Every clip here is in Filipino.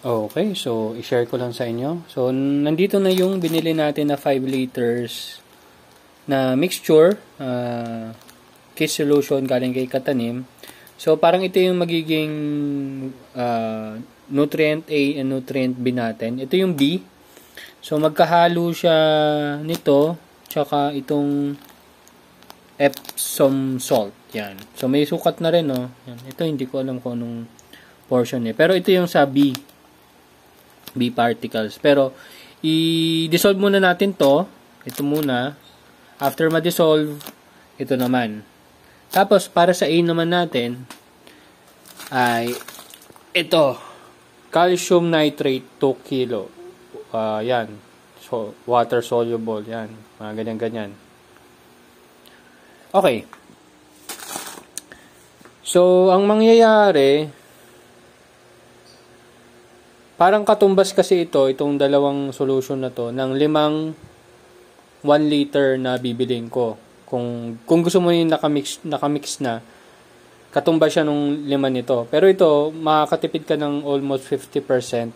Okay, so i-share ko lang sa inyo. So nandito na yung binili natin na 5 liters na mixture, Kiss solution galing kay Katanim. So parang ito yung magiging nutrient A and nutrient B natin. Ito yung B. So magkahalo siya nito tsaka itong Epsom salt. Yan. So may sukat na rin, no. Yan. Ito hindi ko alam kung anong portion eh. Pero ito yung sa B particles. Pero i-dissolve muna natin to. Ito muna. After ma-dissolve, ito naman. Tapos para sa A naman natin ay ito. Calcium nitrate 2 kilo. Yan. So water soluble yan. Mga ganyan-ganyan. Okay. So ang mangyayari, parang katumbas kasi itong dalawang solution na to ng 1 liter na bibilin ko. Kung gusto mo yung nakamix na, katumbas siya nung 5 nito. Pero ito, makakatipid ka ng almost 50%.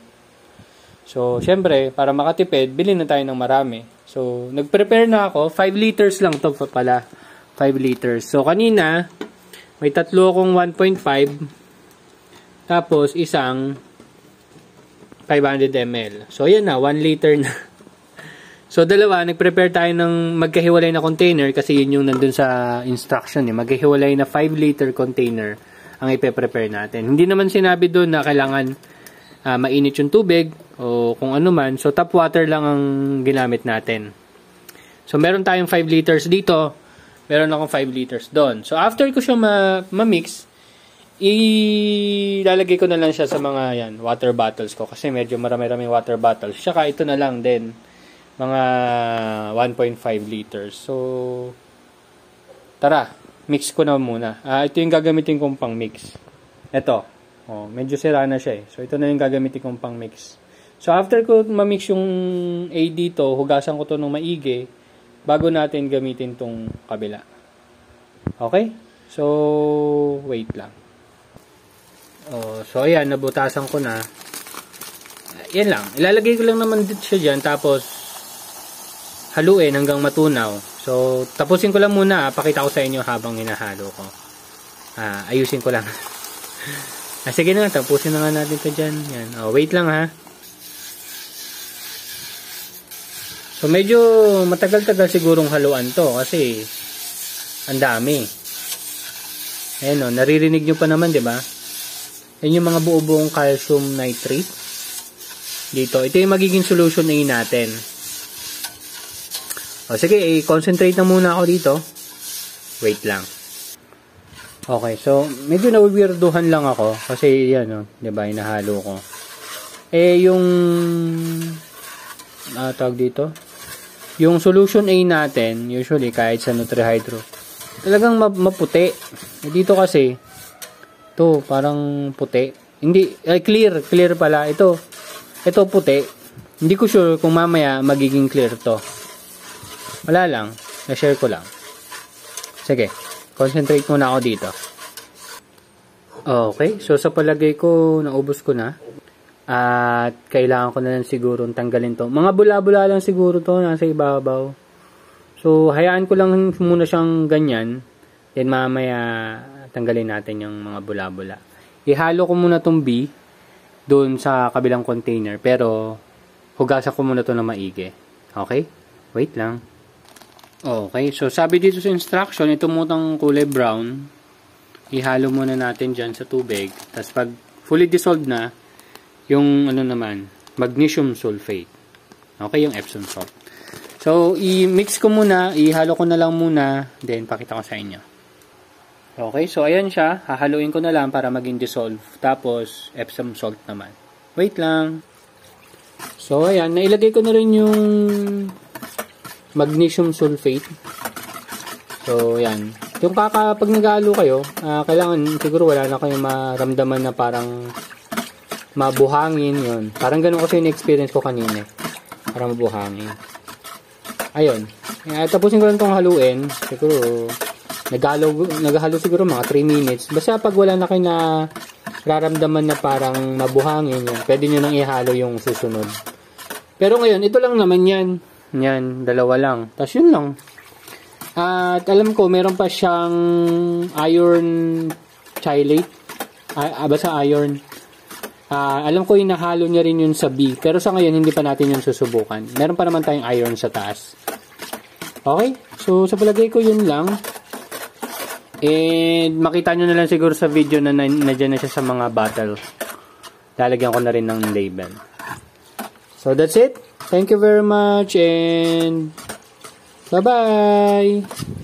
So, syempre, para makatipid, bilhin na tayo ng marami. So, nag-prepare na ako. 5 liters lang to pala. 5 liters. So, kanina, may tatlo akong 1.5. Tapos, isang 500 ml. So, yan na. 1 liter na. So, dalawa. Nag-prepare tayo ng magkahiwalay na container kasi yun yung nandun sa instruction. Magkahiwalay na 5 liter container ang ipe-prepare natin. Hindi naman sinabi doon na kailangan mainit yung tubig o kung ano man. So, tap water lang ang ginamit natin. So, meron tayong 5 liters dito. Meron akong 5 liters doon. So, after ko siya ma-mix, ilalagay ko na lang siya sa mga water bottles ko kasi medyo marami-raming water bottles. Tsaka ito na lang din, mga 1.5 liters. So, tara, mix ko na muna. Ito yung gagamitin kong pang mix. Ito. Medyo sira na siya eh. So, ito na yung gagamitin kong pang mix. So, after ko ma-mix yung A dito, hugasan ko to ng maigi bago natin gamitin tong kabila. Okay? So, wait lang. So ayan, nabutasan ko na. Yan lang. Ilalagay ko lang naman dito siya dyan. Tapos, haluin hanggang matunaw. So, tapusin ko lang muna. Pakita ko sa inyo habang hinahalo ko. Ayusin ko lang. Sige na, tapusin na nga natin ito dyan. Yan. Wait lang ha. So, medyo matagal-tagal sigurong haluan to. Kasi, ang dami. Ayan naririnig nyo pa naman, di ba? Yan yung mga buo-buong calcium nitrate. Dito. Ito yung magiging solution A natin. Sige, i-concentrate na muna ako dito. Wait lang. Okay, so, medyo na-weirduhan lang ako. Kasi, yan, diba, inahalo ko. Yung, tawag dito, yung solution A natin, usually, kahit sa Nutrihydro, talagang maputi. Dito kasi, ito, parang puti. Hindi, clear pala. Ito puti. Hindi ko sure kung mamaya magiging clear to. Wala lang. Na-share ko lang. Sige, concentrate muna ako dito. Okay, so sa palagay ko, naubos ko na. At kailangan ko na lang siguro tanggalin to. Mga bula-bula lang siguro to, nasa ibabaw. So, hayaan ko lang muna siyang ganyan. Then mamaya tanggalin natin yung mga bula-bula. Ihalo ko muna tong B doon sa kabilang container. Pero, hugasan ko muna to na maigi. Okay? Wait lang. Okay, so sabi dito sa instruction, ito munang kulay brown. Ihalo muna natin dyan sa tubig. Tapos pag fully dissolved na, yung naman, magnesium sulfate. Okay, yung Epsom salt. So, i-mix ko muna, ihalo ko na lang muna, then pakita ko sa inyo. Okay, so ayan siya. Hahaluin ko na lang para maging dissolve. Tapos, Epsom salt naman. Wait lang. So, ayan. Nailagay ko na rin yung magnesium sulfate. So, ayan. Yung pag nag-halo kayo, kailangan siguro wala na kayong maramdaman na parang mabuhangin yun. Parang ganun kasi yung experience ko kanina. Parang mabuhangin. Ayun. Tapusin ko lang itong haluin. Siguro, naghalo siguro mga 3 minutes. Basta pag wala na kayo na raramdaman na parang mabuhangin yan, pwede nyo nang ihalo yung susunod. Pero ngayon, ito lang naman yan. Yan, dalawa lang. Tapos yun lang. At alam ko, meron pa siyang iron chelate. Basta iron. Alam ko, inahalo niya rin yun sa B. Pero sa ngayon, hindi pa natin yun susubukan. Meron pa naman tayong iron sa taas. Okay? So, sa palagay ko, yun lang. And makita nyo na lang siguro sa video na nandiyan na siya sa mga bottle. Lalagyan ko na rin ng label. So that's it. Thank you very much and bye-bye!